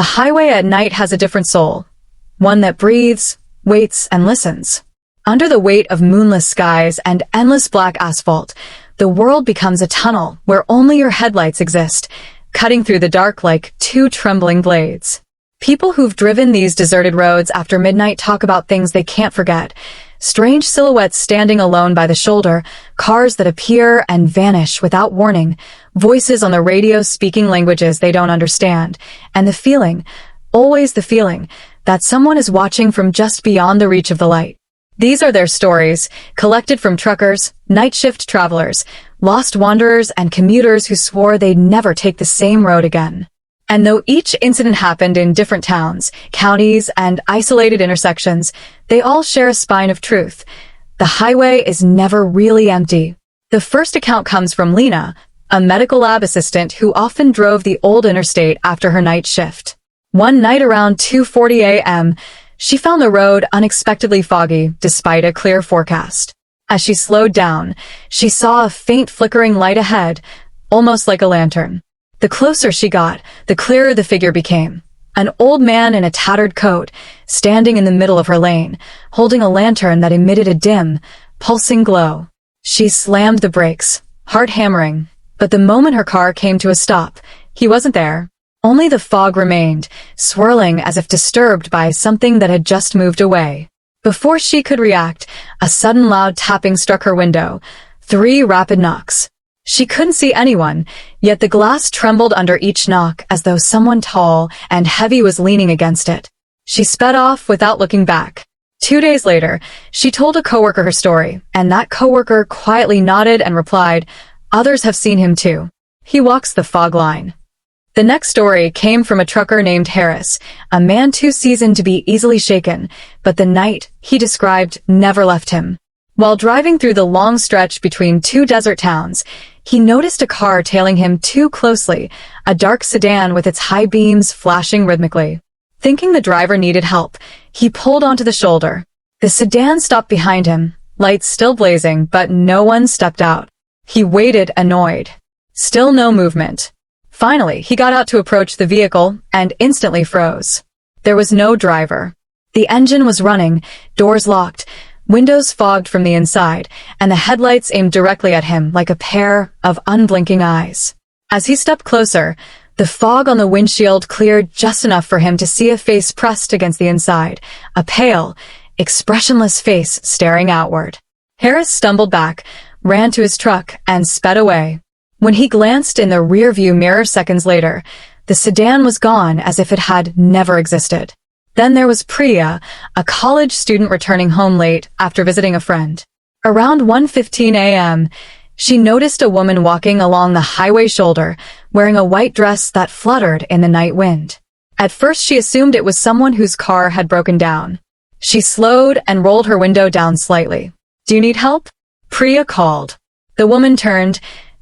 highway at night has a different soul, one that breathes, waits, and listens. Under the weight of moonless skies and endless black asphalt, the world becomes a tunnel where only your headlights exist, cutting through the dark like two trembling blades. People who've driven these deserted roads after midnight talk about things they can't forget. Strange silhouettes standing alone by the shoulder, cars that appear and vanish without warning, voices on the radio speaking languages they don't understand, and the feeling, always the feeling, that someone is watching from just beyond the reach of the light. These are their stories, collected from truckers, night shift travelers, lost wanderers, and commuters who swore they'd never take the same road again. And though each incident happened in different towns, counties, and isolated intersections, they all share a spine of truth. The highway is never really empty. The first account comes from Lena, a medical lab assistant who often drove the old interstate after her night shift. One night around 2:40 a.m., she found the road unexpectedly foggy despite a clear forecast. As she slowed down, she saw a faint flickering light ahead, almost like a lantern. The closer she got, the clearer the figure became. An old man in a tattered coat, standing in the middle of her lane, holding a lantern that emitted a dim, pulsing glow. She slammed the brakes, heart hammering, but the moment her car came to a stop, he wasn't there. Only the fog remained, swirling as if disturbed by something that had just moved away. Before she could react, a sudden loud tapping struck her window. 3 rapid knocks. She couldn't see anyone, yet the glass trembled under each knock as though someone tall and heavy was leaning against it. She sped off without looking back. 2 days later, she told a coworker her story, and that coworker quietly nodded and replied, "Others have seen him too. He walks the fog line." The next story came from a trucker named Harris, a man too seasoned to be easily shaken, but the night, he described, never left him. While driving through the long stretch between 2 desert towns, he noticed a car tailing him too closely, a dark sedan with its high beams flashing rhythmically. Thinking the driver needed help, he pulled onto the shoulder. The sedan stopped behind him, lights still blazing, but no one stepped out. He waited, annoyed. Still no movement. Finally, he got out to approach the vehicle and instantly froze. There was no driver. The engine was running, doors locked, windows fogged from the inside, and the headlights aimed directly at him like a pair of unblinking eyes. As he stepped closer, the fog on the windshield cleared just enough for him to see a face pressed against the inside, a pale, expressionless face staring outward. Harris stumbled back, ran to his truck, and sped away. When he glanced in the rearview mirror seconds later, the sedan was gone as if it had never existed. Then there was Priya, a college student returning home late after visiting a friend. Around 1:15 a.m., she noticed a woman walking along the highway shoulder, wearing a white dress that fluttered in the night wind. At first she assumed it was someone whose car had broken down. She slowed and rolled her window down slightly. "Do you need help?" Priya called. The woman turned,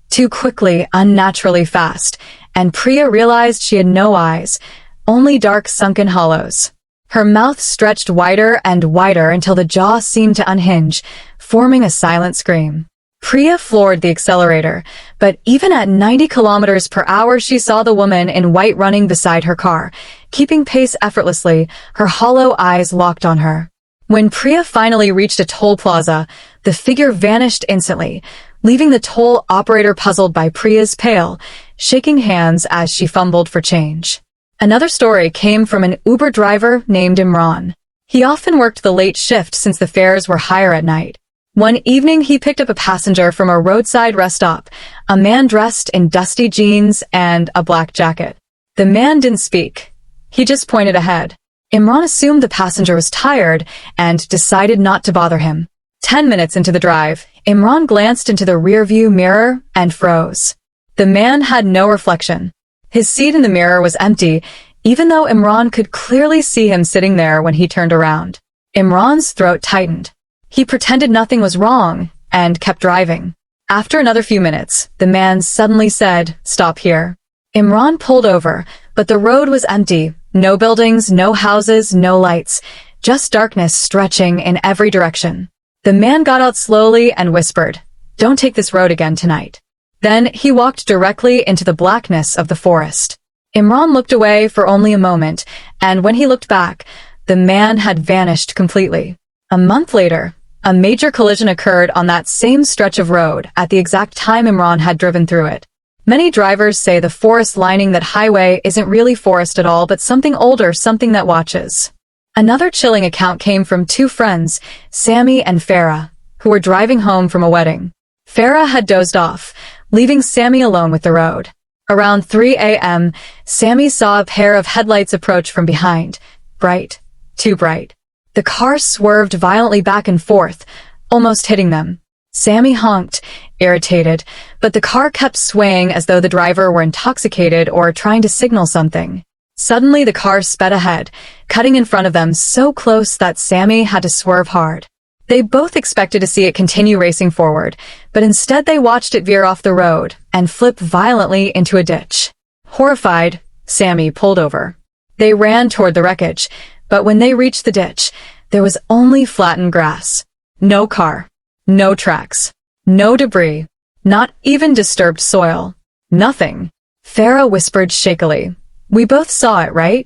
too quickly, unnaturally fast, and Priya realized she had no eyes, only dark sunken hollows. Her mouth stretched wider and wider until the jaw seemed to unhinge, forming a silent scream. Priya floored the accelerator, but even at 90 kilometers per hour she saw the woman in white running beside her car, keeping pace effortlessly, her hollow eyes locked on her. When Priya finally reached a toll plaza, the figure vanished instantly, leaving the toll operator puzzled by Priya's pale, shaking hands as she fumbled for change. Another story came from an Uber driver named Imran. He often worked the late shift since the fares were higher at night. One evening he picked up a passenger from a roadside rest stop, a man dressed in dusty jeans and a black jacket. The man didn't speak. He just pointed ahead. Imran assumed the passenger was tired and decided not to bother him. 10 minutes into the drive, Imran glanced into the rearview mirror and froze. The man had no reflection. His seat in the mirror was empty, even though Imran could clearly see him sitting there when he turned around. Imran's throat tightened. He pretended nothing was wrong and kept driving. After another few minutes, the man suddenly said, "Stop here." Imran pulled over, but the road was empty. No buildings, no houses, no lights, just darkness stretching in every direction. The man got out slowly and whispered, "Don't take this road again tonight." Then he walked directly into the blackness of the forest. Imran looked away for only a moment, and when he looked back, the man had vanished completely. A month later, a major collision occurred on that same stretch of road at the exact time Imran had driven through it. Many drivers say the forest lining that highway isn't really forest at all but something older, something that watches. Another chilling account came from two friends, Sammy and Farah, who were driving home from a wedding. Farah had dozed off, leaving Sammy alone with the road. Around 3 a.m., Sammy saw a pair of headlights approach from behind. Bright. Too bright. The car swerved violently back and forth, almost hitting them. Sammy honked, irritated, but the car kept swaying as though the driver were intoxicated or trying to signal something. Suddenly the car sped ahead, cutting in front of them so close that Sammy had to swerve hard. They both expected to see it continue racing forward, but instead they watched it veer off the road and flip violently into a ditch. Horrified, Sammy pulled over. They ran toward the wreckage, but when they reached the ditch, there was only flattened grass. No car. No tracks. No debris. Not even disturbed soil. Nothing. Farah whispered shakily. "We both saw it, right?"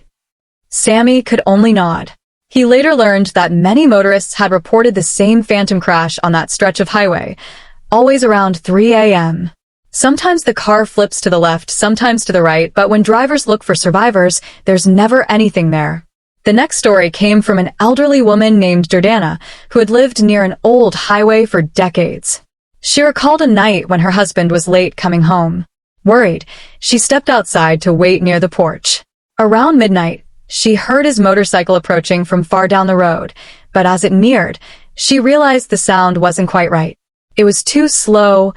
Sammy could only nod. He later learned that many motorists had reported the same phantom crash on that stretch of highway, always around 3 a.m. Sometimes the car flips to the left, sometimes to the right, but when drivers look for survivors, there's never anything there. The next story came from an elderly woman named Jordana, who had lived near an old highway for decades. She recalled a night when her husband was late coming home. Worried, she stepped outside to wait near the porch. Around midnight, she heard his motorcycle approaching from far down the road, but as it neared, she realized the sound wasn't quite right. It was too slow,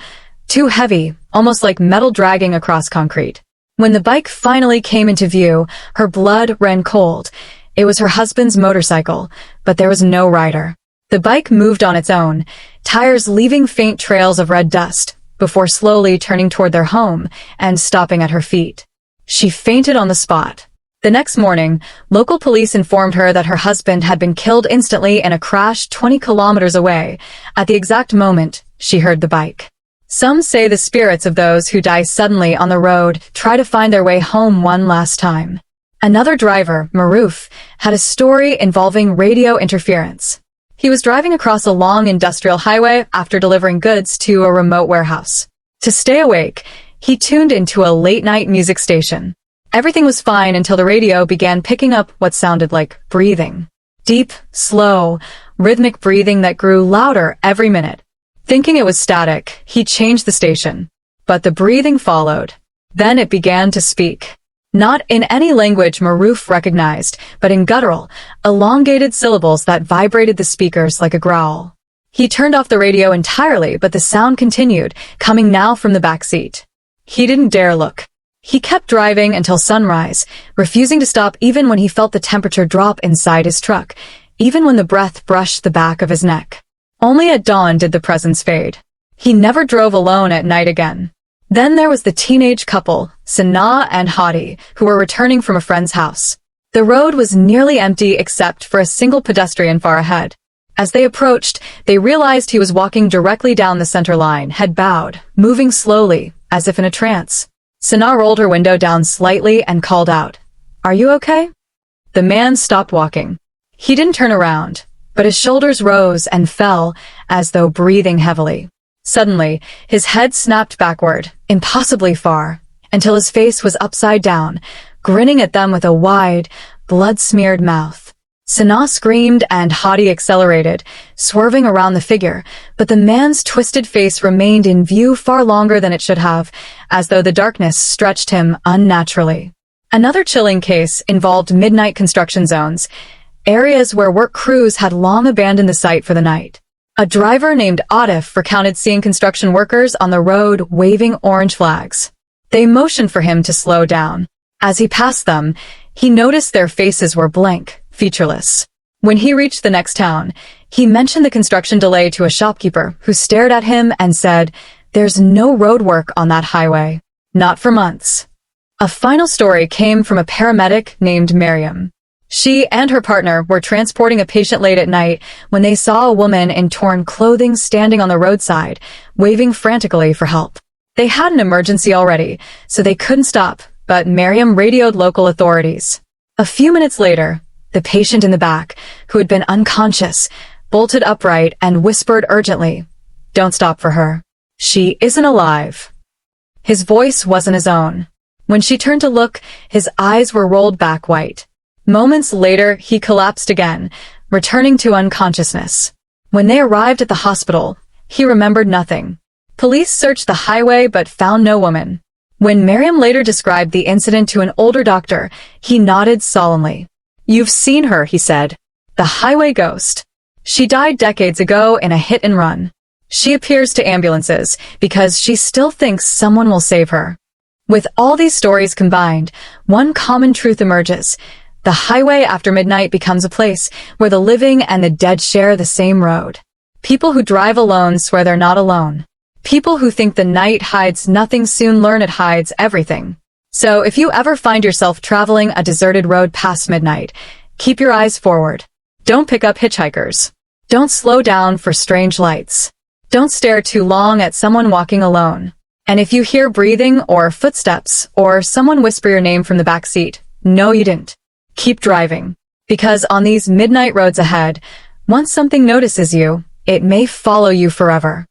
too heavy, almost like metal dragging across concrete. When the bike finally came into view, her blood ran cold. It was her husband's motorcycle, but there was no rider. The bike moved on its own, tires leaving faint trails of red dust, before slowly turning toward their home and stopping at her feet. She fainted on the spot. The next morning, local police informed her that her husband had been killed instantly in a crash 20 kilometers away, at the exact moment she heard the bike. Some say the spirits of those who die suddenly on the road try to find their way home one last time. Another driver, Maruf, had a story involving radio interference. He was driving across a long industrial highway after delivering goods to a remote warehouse. To stay awake, he tuned into a late-night music station. Everything was fine until the radio began picking up what sounded like breathing. Deep, slow, rhythmic breathing that grew louder every minute. Thinking it was static, he changed the station. But the breathing followed. Then it began to speak. Not in any language Maruf recognized, but in guttural, elongated syllables that vibrated the speakers like a growl. He turned off the radio entirely, but the sound continued, coming now from the back seat. He didn't dare look. He kept driving until sunrise, refusing to stop even when he felt the temperature drop inside his truck, even when the breath brushed the back of his neck. Only at dawn did the presence fade. He never drove alone at night again. Then there was the teenage couple, Sana and Hadi, who were returning from a friend's house. The road was nearly empty except for a single pedestrian far ahead. As they approached, they realized he was walking directly down the center line, head bowed, moving slowly, as if in a trance. Sana rolled her window down slightly and called out, "Are you okay?" The man stopped walking. He didn't turn around, but his shoulders rose and fell as though breathing heavily. Suddenly, his head snapped backward, impossibly far, until his face was upside down, grinning at them with a wide, blood-smeared mouth. Sana screamed and Hadi accelerated, swerving around the figure, but the man's twisted face remained in view far longer than it should have, as though the darkness stretched him unnaturally. Another chilling case involved midnight construction zones, areas where work crews had long abandoned the site for the night. A driver named Atif recounted seeing construction workers on the road waving orange flags. They motioned for him to slow down. As he passed them, he noticed their faces were blank, featureless. When he reached the next town, he mentioned the construction delay to a shopkeeper who stared at him and said, "There's no road work on that highway. Not for months." A final story came from a paramedic named Miriam. She and her partner were transporting a patient late at night when they saw a woman in torn clothing standing on the roadside, waving frantically for help. They had an emergency already, so they couldn't stop, but Miriam radioed local authorities. A few minutes later, the patient in the back, who had been unconscious, bolted upright and whispered urgently, "Don't stop for her. She isn't alive." His voice wasn't his own. When she turned to look, his eyes were rolled back white. Moments later, he collapsed again, returning to unconsciousness. When they arrived at the hospital, he remembered nothing. Police searched the highway but found no woman. When Miriam later described the incident to an older doctor, he nodded solemnly. "You've seen her," he said. "The highway ghost. She died decades ago in a hit and run. She appears to ambulances because she still thinks someone will save her." With all these stories combined, one common truth emerges. The highway after midnight becomes a place where the living and the dead share the same road. People who drive alone swear they're not alone. People who think the night hides nothing soon learn it hides everything. So if you ever find yourself traveling a deserted road past midnight, keep your eyes forward. Don't pick up hitchhikers. Don't slow down for strange lights. Don't stare too long at someone walking alone. And if you hear breathing or footsteps or someone whisper your name from the back seat, know you didn't. Keep driving. Because on these midnight roads ahead, once something notices you, it may follow you forever.